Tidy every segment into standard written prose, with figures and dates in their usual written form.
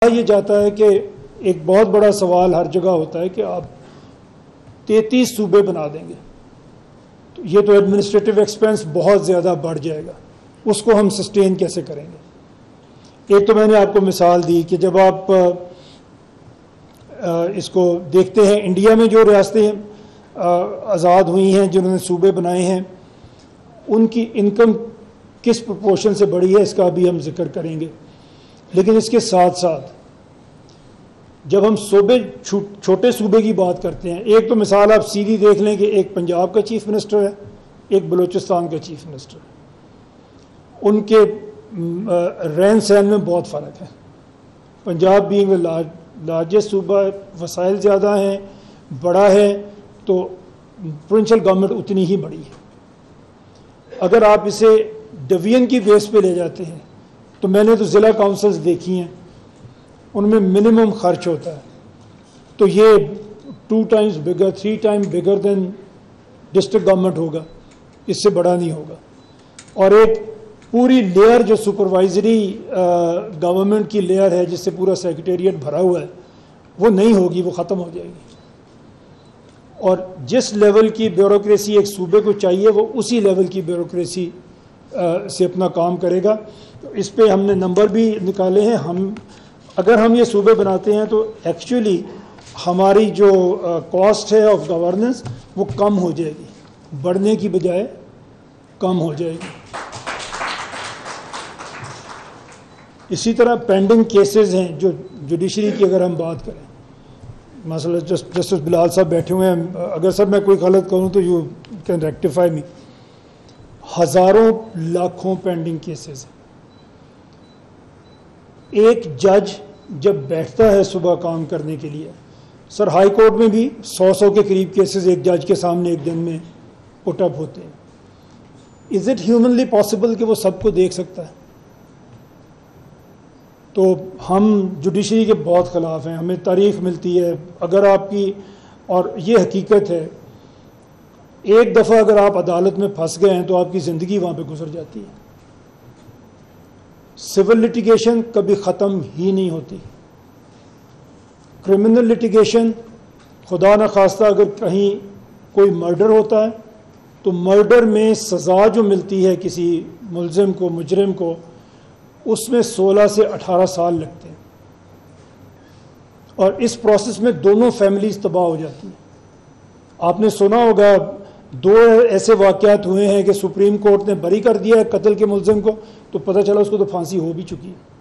یہ جاتا ہے کہ ایک بہت بڑا سوال ہر جگہ ہوتا ہے کہ آپ 33 صوبے بنا دیں گے تو یہ تو ایڈمنسٹریٹو ایکسپینس بہت زیادہ بڑھ جائے گا، اس کو ہم سسٹین کیسے کریں گے؟ ایک تو میں نے آپ کو مثال دی کہ جب آپ اس کو دیکھتے ہیں، انڈیا میں جو ریاستیں آزاد ہوئی ہیں، جنہوں نے صوبے بنائے ہیں، ان کی انکم کس پرپورشن سے بڑھی ہے، اس کا بھی ہم ذکر کریں گے۔ لیکن اس کے ساتھ ساتھ جب ہم چھوٹے صوبے کی بات کرتے ہیں، ایک تو مثال آپ سیدھی دیکھ لیں کہ ایک پنجاب کا چیف منسٹر ہے، ایک بلوچستان کا چیف منسٹر ہے، ان کے رہن سہن میں بہت فرق ہے۔ پنجاب بینگ لارجسٹ صوبہ، وسائل زیادہ ہیں، بڑا ہے، تو پروونشل گورنمنٹ اتنی ہی بڑی ہے۔ اگر آپ اسے ڈویژن کی بیس پہ لے جاتے ہیں تو میں نے تو ضلع کونسلز دیکھی ہیں، ان میں منیمم خرچ ہوتا ہے تو یہ 2 times bigger 3 times bigger دین ڈسٹرکٹ گورنمنٹ ہوگا، اس سے بڑا نہیں ہوگا۔ اور ایک پوری لیئر جو سپروائزری گورنمنٹ کی لیئر ہے، جس سے پورا سیکریٹریٹ بھرا ہوا ہے، وہ نہیں ہوگی، وہ ختم ہو جائے گی۔ اور جس لیول کی بیوروکریسی ایک صوبے کو چاہیے، وہ اسی لیول کی بیوروکریسی سے اپنا کام کرے گا۔ تو اس پہ ہم نے نمبر بھی نکالے ہیں۔ اگر ہم یہ صوبے بناتے ہیں تو ایکچولی ہماری جو کاسٹ ہے آف گورننس وہ کم ہو جائے گی، بڑھنے کی بجائے کم ہو جائے گی۔ اسی طرح پینڈنگ کیسز ہیں جو جوڈیشری کی اگر ہم بات کریں، مثلا جسٹس بلال صاحب بیٹھے ہوئے ہیں، اگر سر میں کوئی غلط کروں تو یو کین ریکٹیفائی می، ہزاروں لاکھوں پینڈنگ کیسز ہیں۔ ایک جج جب بیٹھتا ہے صبح کام کرنے کے لیے، سر ہائی کورٹ میں بھی 100 کے قریب کیسز ایک جج کے سامنے ایک دن میں پٹ اپ ہوتے ہیں۔ از اٹ ہیومنلی پاسبل کہ وہ سب کو دیکھ سکتا ہے؟ تو ہم جوڈیشری کے بہت خلاف ہیں، ہمیں تعریف ملتی ہے اگر آپ کی، اور یہ حقیقت ہے، ایک دفعہ اگر آپ عدالت میں پھنس گئے ہیں تو آپ کی زندگی وہاں پہ گزر جاتی ہے۔ سول لٹیگیشن کبھی ختم ہی نہیں ہوتی۔ کرمنل لٹیگیشن، خدا نخواستہ اگر کہیں کوئی مرڈر ہوتا ہے تو مرڈر میں سزا جو ملتی ہے کسی ملزم کو، مجرم کو، اس میں 16 سے 18 سال لگتے ہیں، اور اس پروسیس میں دونوں فیملیز تباہ ہو جاتی ہیں۔ آپ نے سنا ہوگا 2 ایسے واقعات ہوئے ہیں کہ سپریم کورٹ نے بری کر دیا ہے قتل کے ملزم کو، تو پتہ چلا اس کو تو پھانسی ہو بھی چکی ہے۔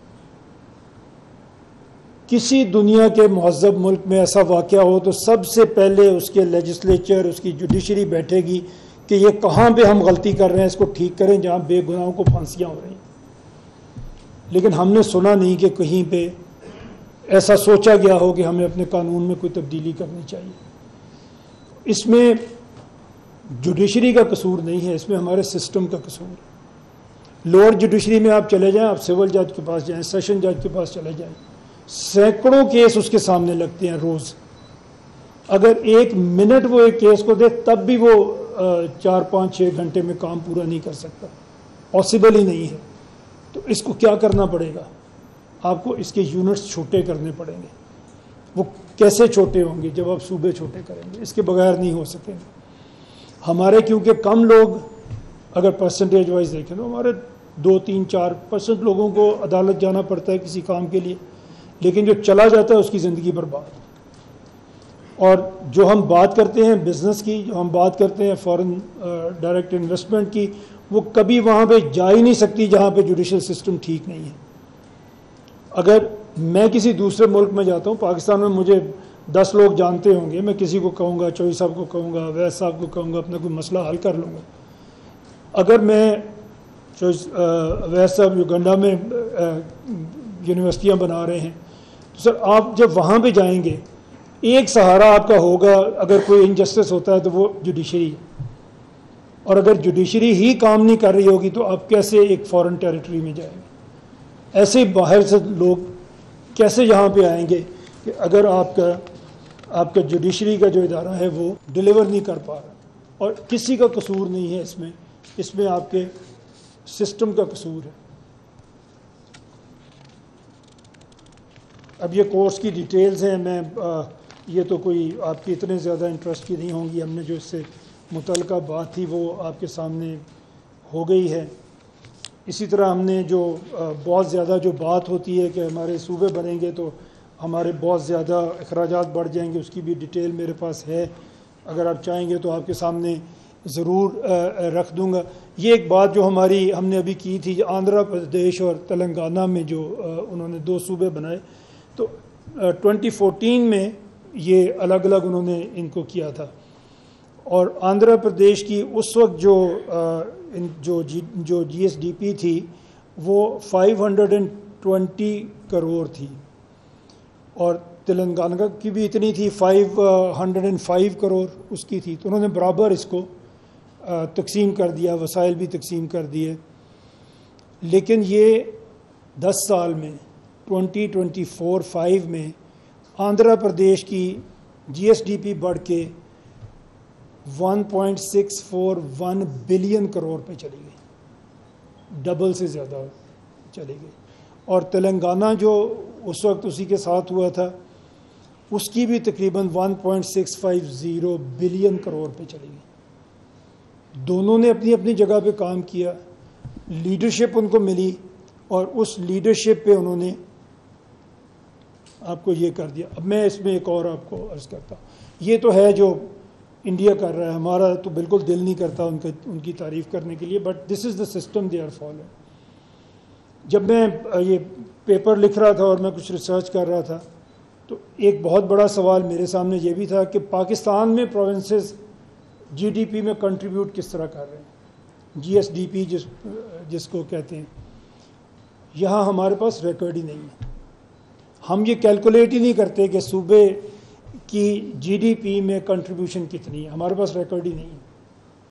کسی دنیا کے مہذب ملک میں ایسا واقعہ ہو تو سب سے پہلے اس کے لیجسلیچر، اس کی جوڈیشری بیٹھے گی کہ یہ کہاں پہ ہم غلطی کر رہے ہیں، اس کو ٹھیک کریں جہاں بے گناہوں کو پھانسیاں ہو رہی ہیں۔ لیکن ہم نے سنا نہیں کہ کہیں پہ ایسا سوچا گیا ہو کہ ہمیں اپنے قانون میں کوئی تبدیلی کرنی چاہیے۔ اس میں جوڈیشری کا قصور نہیں ہے، اس میں ہمارے سسٹم کا قصور ہے۔ لوور جوڈیشری میں آپ چلے جائیں، آپ سول جج کے پاس جائیں، سیشن جج کے پاس چلے جائیں، سینکڑوں کیس اس کے سامنے لگتے ہیں روز۔ اگر 1 منٹ وہ ایک کیس کو دے تب بھی وہ 4 5 6 گھنٹے میں کام پورا نہیں کر سکتا، پاسبل ہی نہیں ہے۔ تو اس کو کیا کرنا پڑے گا؟ آپ کو اس کے یونٹس چھوٹے کرنے پڑیں گے۔ وہ کیسے چھوٹے ہوں گے؟ جب آپ صوبے چھوٹے کریں گے، اس کے بغیر نہیں ہو سکیں گے۔ ہمارے کیونکہ کم لوگ اگر پرسنٹیج وائز دیکھیں تو ہمارے 2 3 4% لوگوں کو عدالت جانا پڑتا ہے کسی کام کے لیے، لیکن جو چلا جاتا ہے اس کی زندگی برباد۔ اور جو ہم بات کرتے ہیں بزنس کی، جو ہم بات کرتے ہیں فارن ڈائریکٹ انویسٹمنٹ کی، وہ کبھی وہاں پہ جا ہی نہیں سکتی جہاں پہ جوڈیشل سسٹم ٹھیک نہیں ہے۔ اگر میں کسی دوسرے ملک میں جاتا ہوں، پاکستان میں مجھے 10 لوگ جانتے ہوں گے، میں کسی کو کہوں گا، چوئی صاحب کو کہوں گا، ویس صاحب کو کہوں گا، اپنا کوئی مسئلہ حل کر لوں گا۔ اگر میں ویس صاحب یوگنڈا میں یونیورسٹیاں بنا رہے ہیں، تو سر آپ جب وہاں پہ جائیں گے، ایک سہارا آپ کا ہوگا، اگر کوئی انجسٹس ہوتا ہے تو وہ جوڈیشری ہے۔ اور اگر جوڈیشری ہی کام نہیں کر رہی ہوگی تو آپ کیسے ایک فارن ٹیریٹری میں جائیں گے؟ ایسے باہر سے لوگ کیسے یہاں پہ آئیں گے کہ اگر آپ کا جوڈیشری کا جو ادارہ ہے وہ ڈیلیور نہیں کر پا رہا؟ اور کسی کا قصور نہیں ہے اس میں آپ کے سسٹم کا قصور ہے۔ اب یہ کورس کی ڈیٹیلز ہیں، میں یہ تو کوئی آپ کی اتنے زیادہ انٹرسٹ کی نہیں ہوں گی، ہم نے جو اس سے متعلقہ بات تھی وہ آپ کے سامنے ہو گئی ہے۔ اسی طرح ہم نے جو بہت زیادہ جو بات ہوتی ہے کہ ہمارے صوبے بنیں گے تو ہمارے بہت زیادہ اخراجات بڑھ جائیں گے، اس کی بھی ڈیٹیل میرے پاس ہے، اگر آپ چاہیں گے تو آپ کے سامنے ضرور رکھ دوں گا۔ یہ ایک بات جو ہم نے ابھی کی تھی، آندھرا پردیش اور تلنگانہ میں جو انہوں نے 2 صوبے بنائے، تو 2014 میں یہ الگ الگ انہوں نے ان کو کیا تھا، اور آندھرا پردیش کی اس وقت جو جی ایس ڈی پی تھی وہ 520 کروڑ تھی، اور تلنگانہ کی بھی اتنی تھی، 505 کروڑ اس کی تھی، تو انہوں نے برابر اس کو تقسیم کر دیا، وسائل بھی تقسیم کر دیے۔ لیکن یہ 10 سال میں 2024-5 میں آندھرا پردیش کی جی ایس ڈی پی بڑھ کے 1.641 بلین کروڑ پہ چلی گئی، ڈبل سے زیادہ چلی گئی، اور تلنگانہ جو اس وقت اسی کے ساتھ ہوا تھا اس کی بھی تقریباً 1.650 بلین کروڑ پہ چلی گئی۔ دونوں نے اپنی اپنی جگہ پہ کام کیا، لیڈرشپ ان کو ملی، اور اس لیڈرشپ پہ انہوں نے آپ کو یہ کر دیا۔ اب میں اس میں ایک اور آپ کو عرض کرتا ہوں، یہ تو ہے جو انڈیا کر رہا ہے، ہمارا تو بالکل دل نہیں کرتا ان کی تعریف کرنے کے لیے، but this is the system they are following. جب میں یہ پیپر لکھ رہا تھا اور میں کچھ ریسرچ کر رہا تھا تو ایک بہت بڑا سوال میرے سامنے یہ بھی تھا کہ پاکستان میں پروونسز جی ڈی پی میں کنٹریبیوٹ کس طرح کر رہے ہیں، جی ایس ڈی پی جس کو کہتے ہیں۔ یہاں ہمارے پاس ریکارڈ ہی نہیں ہے، ہم یہ کیلکولیٹ ہی نہیں کرتے کہ صوبے کی جی ڈی پی میں کنٹریبیوشن کتنی ہے، ہمارے پاس ریکارڈ ہی نہیں ہے۔